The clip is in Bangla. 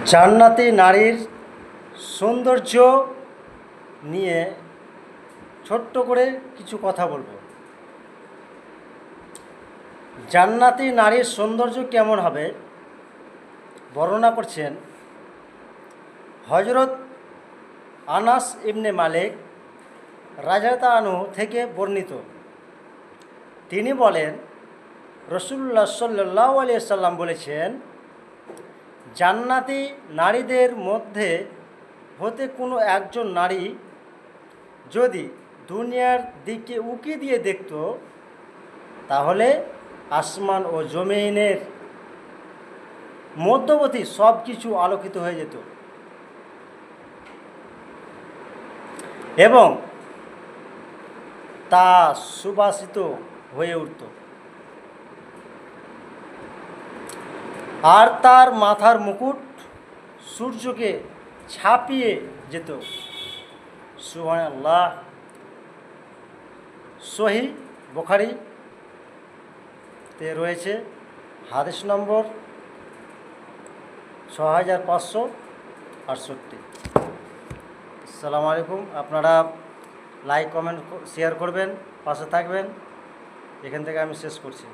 জান্নাতি নারীর সৌন্দর্য নিয়ে ছোট্ট করে কিছু কথা বলবো। জান্নাতি নারীর সৌন্দর্য কেমন হবে বর্ণনা করছেন হযরত আনাস ইবনে মালিক রাদিয়াল্লাহু আনহু থেকে বর্ণিত। তিনি বলেন, রাসূলুল্লাহ সাল্লাল্লাহু আলাইহি সাল্লাম বলেছেন, জান্নাতি নারীদের মধ্যে হতে কোনো একজন নারী যদি দুনিয়ার দিকে উকি দিয়ে দেখত, তাহলে আসমান ও জমিনের মধ্যবর্তী সব কিছু আলোকিত হয়ে যেত এবং তা সুবাসিত হয়ে উঠত, আর তার মাথার মুকুট সূর্যকে ছাপিয়ে যেত। সুবহানাল্লাহ। সহিহ বুখারীতে রয়েছে, হাদিস নম্বর 6568। আসসালামু আলাইকুম। আপনারা লাইক, কমেন্ট, শেয়ার করবেন, পাশে থাকবেন। এখান থেকে আমি শেষ করছি।